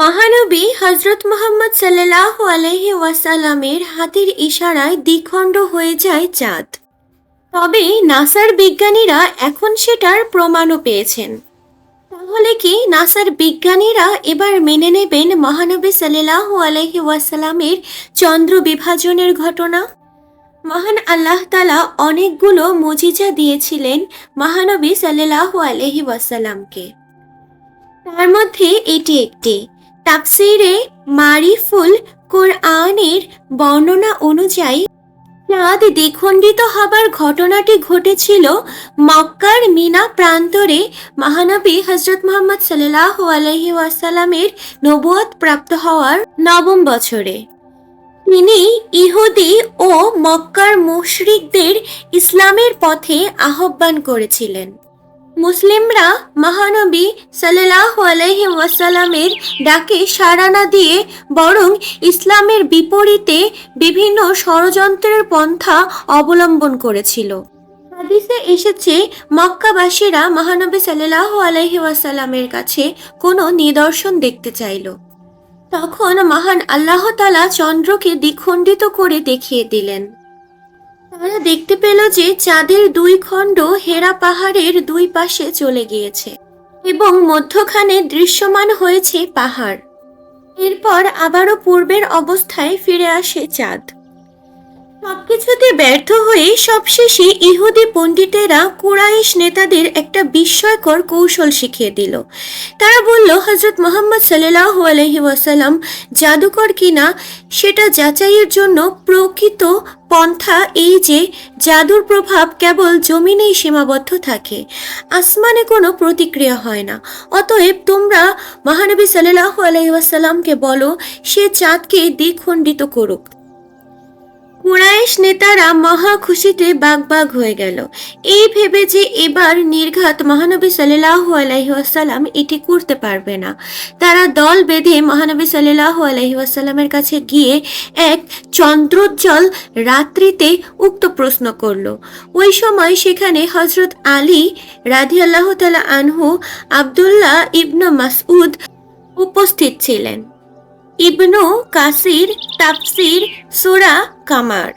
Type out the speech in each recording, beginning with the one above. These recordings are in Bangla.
মহানবী হযরত মুহাম্মদ সাল্লাল্লাহু আলাইহি ওয়াসাল্লামের হাতের ইশারায় দ্বিখণ্ড হয়ে যায় চাঁদ। তবে নাসার বিজ্ঞানীরা এখন সেটার প্রমাণও পেয়েছেন। তাহলে কি নাসার বিজ্ঞানীরা এবার মেনে নেবেন মহানবী সাল্লাল্লাহু আলাইহি ওয়াসাল্লামের চন্দ্র বিভাজনের ঘটনা? মহান আল্লাহ তাআলা অনেকগুলো মুজিজা দিয়েছিলেন মহানবী সাল্লাল্লাহু আলাইহি ওয়াসাল্লামকে। তার মধ্যে এটি একটি। তাফসীরে মারিফুল কোরআনের বর্ণনা অনুযায়ী চাঁদ দ্বিখণ্ডিত হবার ঘটনাটি ঘটেছিল মক্কার মিনা প্রান্তরে মহানবী হযরত মুহাম্মদ সাল্লাল্লাহু আলাইহি ওয়াসাল্লামের নবুয়ত প্রাপ্ত হওয়ার ৯ম বছরে। তিনি ইহুদি ও মক্কার মুশরিকদের ইসলামের পথে আহ্বান করেছিলেন। মুসলিমরা মহানবী সাল্লাল্লাহু আলাইহি ওয়াসাল্লামের ডাকে সাড়া না দিয়ে বরং ইসলামের বিপরীতে বিভিন্ন ষড়যন্ত্রের পন্থা অবলম্বন করেছিল। হাদিসে এসেছে মক্কাবাসীরা মহানবী সাল্লাল্লাহু আলাইহি ওয়াসাল্লামের কাছে কোনো নিদর্শন দেখতে চাইল। তখন মহান আল্লাহ তাআলা চন্দ্রকে দ্বিখণ্ডিত করে দেখিয়ে দিলেন। তারা দেখতে পেল যে চাঁদের ২ খণ্ড হেরা পাহাড়ের ২ পাশে চলে গিয়েছে এবং মধ্যখানে দৃশ্যমান হয়েছে পাহাড়। এরপর আবারও পূর্বের অবস্থায় ফিরে আসে চাঁদ। সবকিছুতে ব্যর্থ হয়ে সবশেষে ইহুদি পণ্ডিতেরা কুরাইশ নেতাদের একটা বিস্ময়কর কৌশল শিখিয়ে দিল। তারা বলল, হযরত মুহাম্মদ সাল্লাল্লাহু আলাইহি ওয়াসাল্লাম জাদুকর কিনা সেটা যাচাইয়ের জন্য প্রকৃত পন্থা এই যে জাদুর প্রভাব কেবল জমিনেই সীমাবদ্ধ থাকে, আসমানে কোনো প্রতিক্রিয়া হয় না। অতএব তোমরা মহানবী সাল্লাল্লাহু আলাইহি ওয়াসাল্লামকে বলো সে চাঁদকে দ্বিখণ্ডিত করুক। কুরাইশ নেতারা মহা খুশিতে বাগবাগ হয়ে গেল, এই ভেবে যে এবার নির্ঘাত মহানবী সাল্লাল্লাহু আলাইহি ওয়াসাল্লাম এটি করতে পারবে না। তারা দল বেঁধে মহানবী সাল্লাল্লাহু আলাইহি ওয়াসাল্লামের কাছে গিয়ে এক চন্দ্রোজ্জ্বল রাত্রিতে উক্ত প্রশ্ন করল। ওই সময় সেখানে হযরত আলী রাদিয়াল্লাহু তাআলা আনহু, আব্দুল্লাহ ইবনে মাসউদ উপস্থিত ছিলেন। ইবনু কাসির তাফসীর সূরা কামার।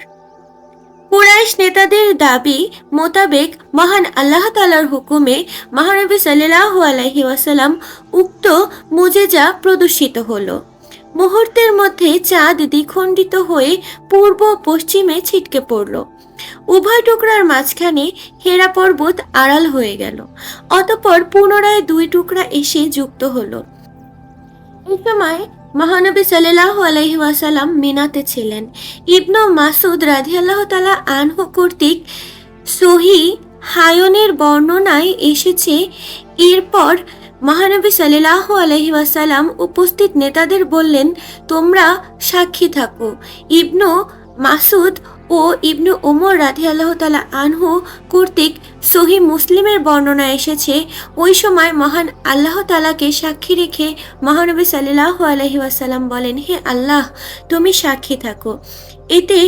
কুরাইশ নেতাদের দাবি মোতাবেক মহান আল্লাহ তাআলার হুকুমে মহানবী সাল্লাল্লাহু আলাইহি ওয়াসাল্লাম উক্ত মুজিজা প্রদর্শিত হলো। মুহূর্তের মধ্যে চাঁদ দ্বিখণ্ডিত হয়ে পূর্ব পশ্চিমে ছিটকে পড়ল। উভয় টুকরার মাঝখানে হেরা পর্বত আড়াল হয়ে গেল। অতঃপর পুনরায় ২ টুকরা এসে যুক্ত হলো। এই সময় মহানবী সাল্লাল্লাহু আলাইহি ওয়াসাল্লাম মিনাতে ছিলেন। ইবনু মাসউদ রাদিয়াল্লাহু তাআলা আনহু কর্তৃক সহিহ হায়নের বর্ণনায় এসেছে, এরপর মহানবী সাল্লাল্লাহু আলাইহি ওয়াসাল্লাম উপস্থিত নেতাদের বললেন, তোমরা সাক্ষী থাকো। ইবনু মাসউদ ও ইবনু ওমর রাদিয়াল্লাহু তাআলা আনহু কর্তৃক সহিহ মুসলিমের বর্ণনা এসেছে, ওই সময় মহান আল্লাহ তাআলাকে সাক্ষী রেখে মহানবী সাল্লাল্লাহু আলাইহি ওয়াসাল্লাম বলেন, হে আল্লাহ, তুমি সাক্ষী থাকো। এতে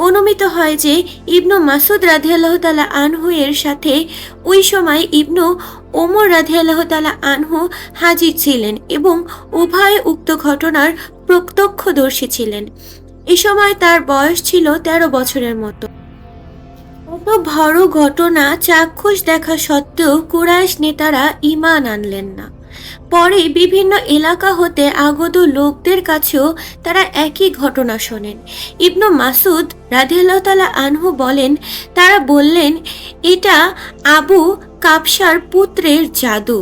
অনুমিত হয় যে ইবনু মাসউদ রাদিয়াল্লাহু তাআলা আনহু এর সাথে ওই সময় ইবনু ওমর রাদিয়াল্লাহু তাআলা আনহু হাজির ছিলেন এবং উভয় উক্ত ঘটনার প্রত্যক্ষদর্শী ছিলেন। এ সময় তার বয়স ছিল ১৩ বছরের মতো। এত বড় ঘটনা চাক্ষুষ দেখা সত্ত্বেও কুরাইশ নেতারা ঈমান আনলেন না। পরে বিভিন্ন এলাকা হতে আগত লোকদের কাছেও তারা একই ঘটনা শোনেন। ইবনু মাসউদ রাদিয়াল্লাহু তাআলা আনহু বলেন, তারা বললেন, এটা আবু কাবসার পুত্রের জাদু,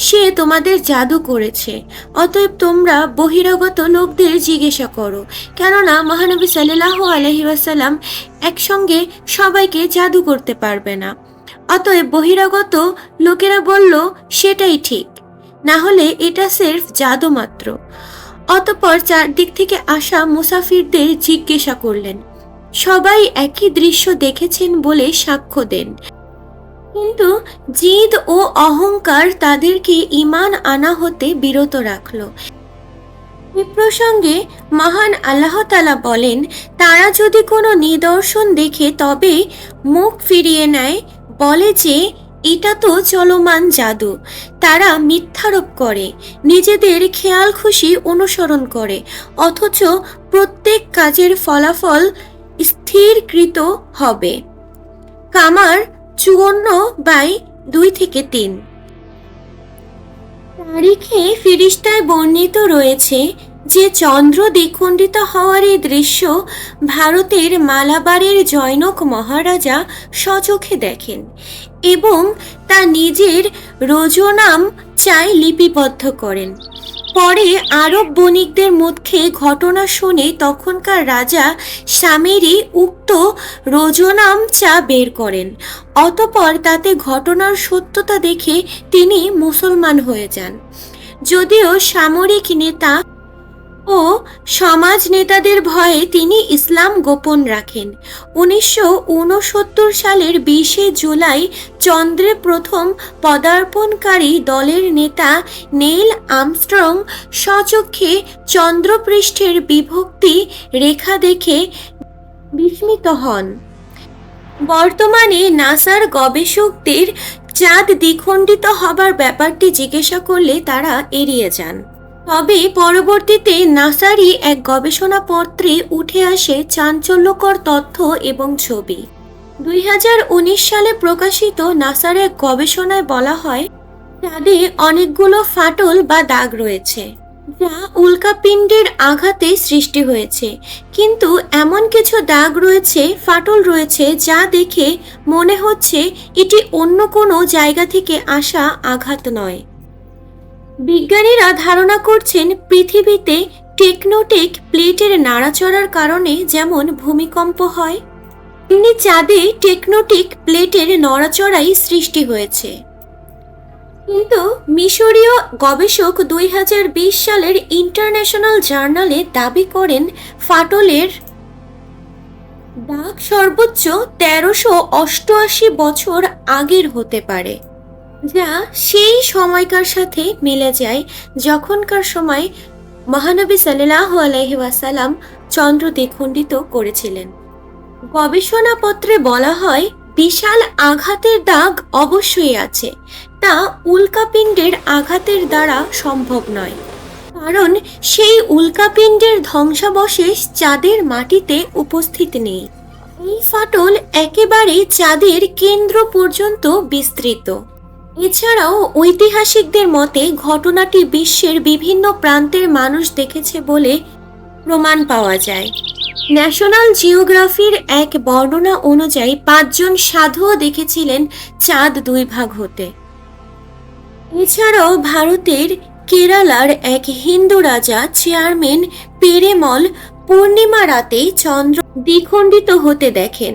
সে তোমাদের জাদু করেছে। অতএব তোমরা বহিরাগত লোকদের জিজ্ঞাসা করো, কেননা মহানবী সাল্লাল্লাহু আলাইহি ওয়াসাল্লাম একসঙ্গে সবাইকে জাদু করতে পারবে না। অতএব বহিরাগত লোকেরা বলল, সেটাই ঠিক, না হলে এটা সির্ফ জাদু মাত্র। অতঃপর চারদিক থেকে আসা মুসাফিরদের জিজ্ঞাসা করলেন। সবাই একই দৃশ্য দেখেছেন বলে সাক্ষ্য দেন, কিন্তু জিদ ও অহংকার তাদেরকে ঈমান আনা হতে বিরত রাখল। এই প্রসঙ্গে মহান আল্লাহ তাআলা বলেন, তারা যদি কোনো নিদর্শন দেখে তবে মুখ ফিরিয়ে নেয়, বলে যে এটা তো চলমান জাদু। তারা মিথ্যারোপ করে, নিজেদের খেয়াল খুশি অনুসরণ করে, অথচ প্রত্যেক কাজের ফলাফল স্থিরকৃত হবে। কামার 54/2-3। তারিখে ফিরিস্তায় বর্ণিত রয়েছে যে চন্দ্র দ্বিখণ্ডিত হওয়ার এই দৃশ্য ভারতের মালাবারের জনৈক মহারাজা স্বচক্ষে দেখেন এবং তা নিজের রোজনাম চায় লিপিবদ্ধ করেন। পরে আরব বণিকদের মুখে ঘটনা শুনে তখনকার রাজা স্বামীরই উক্ত রোজনাম চা বের করেন। অতঃপর তাতে ঘটনার সত্যতা দেখে তিনি মুসলমান হয়ে যান। যদিও সামরিক নেতা ও সমাজ নেতাদের ভয়ে তিনি ইসলাম গোপন রাখেন। 1969 সালের 20 জুলাই চন্দ্রে প্রথম পদার্পণকারী দলের নেতা নীল আর্মস্ট্রং স্বচক্ষে চন্দ্রপৃষ্ঠের বিভক্তি রেখা দেখে বিস্মিত হন। বর্তমানে নাসার গবেষকদের চাঁদ দ্বিখণ্ডিত হবার ব্যাপারটি জিজ্ঞাসা করলে তারা এড়িয়ে যান। তবে পরবর্তীতে নাসারই এক গবেষণাপত্রে উঠে আসে চাঞ্চল্যকর তথ্য এবং ছবি। 2019 সালে প্রকাশিত নাসার এক গবেষণায় বলা হয়, চাঁদে অনেকগুলো ফাটল বা দাগ রয়েছে যা উল্কাপিণ্ডের আঘাতে সৃষ্টি হয়েছে, কিন্তু এমন কিছু দাগ রয়েছে, ফাটল রয়েছে যা দেখে মনে হচ্ছে এটি অন্য কোনো জায়গা থেকে আসা আঘাত নয়। বিজ্ঞানীরা ধারণা করছেন পৃথিবীতে টেকটোনিক প্লেটের নাড়াচড়ার কারণে যেমন ভূমিকম্প হয়, তেমনি চাঁদে টেকটোনিক প্লেটের নড়াচড়াই সৃষ্টি হয়েছে। কিন্তু মিশরীয় গবেষক 2020 সালের ইন্টারন্যাশনাল জার্নালে দাবি করেন ফাটলের দাগ সর্বোচ্চ 1388 বছর আগের হতে পারে, যা সেই সময়কার সাথে মিলে যায় যখনকার সময় মহানবী সাল্লাল্লাহু আলাইহি ওয়াসাল্লাম চন্দ্র দ্বিখণ্ডিত করেছিলেন। গবেষণাপত্রে বলা হয়, বিশাল আঘাতের দাগ অবশ্যই আছে, তা উল্কাপিণ্ডের আঘাতের দ্বারা সম্ভব নয়, কারণ সেই উল্কাপিণ্ডের ধ্বংসাবশেষ চাঁদের মাটিতে উপস্থিত নেই। এই ফাটল একেবারে চাঁদের কেন্দ্র পর্যন্ত বিস্তৃত। এছাড়াও ঐতিহাসিকদের মতে ঘটনাটি বিশ্বের বিভিন্ন প্রান্তের মানুষ দেখেছে বলে প্রমাণ পাওয়া যায়। ন্যাশনাল জিওগ্রাফির এক বর্ণনা অনুযায়ী 5 জন সাধুও দেখেছিলেন চাঁদ 2 ভাগ হতে। এছাড়াও ভারতের কেরালার এক হিন্দু রাজা চেয়ারম্যান পেরেমল পূর্ণিমা রাতে চন্দ্র দ্বিখণ্ডিত হতে দেখেন।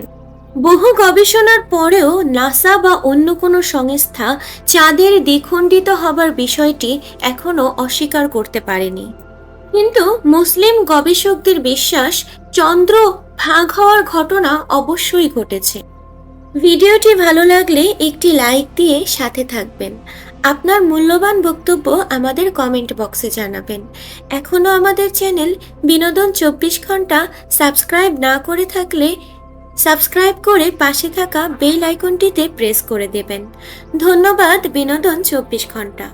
বহু গবেষণার পরেও নাসা বা অন্য কোনো সংস্থা চাঁদের দ্বিখণ্ডিত হবার বিষয়টি এখনো অস্বীকার করতে পারেনি। কিন্তু মুসলিম গবেষকদের বিশ্বাস চন্দ্র ভাগ হওয়ার ঘটনা অবশ্যই ঘটেছে। ভিডিওটি ভালো লাগলে একটি লাইক দিয়ে সাথে থাকবেন। আপনার মূল্যবান বক্তব্য আমাদের কমেন্ট বক্সে জানাবেন। এখনো আমাদের চ্যানেল বিনোদন 24 ঘন্টা সাবস্ক্রাইব না করে থাকলে সাবস্ক্রাইব করে পাশে থাকা বেল আইকনটিতে প্রেস করে দেবেন। ধন্যবাদ বিনোদন 24 ঘন্টা।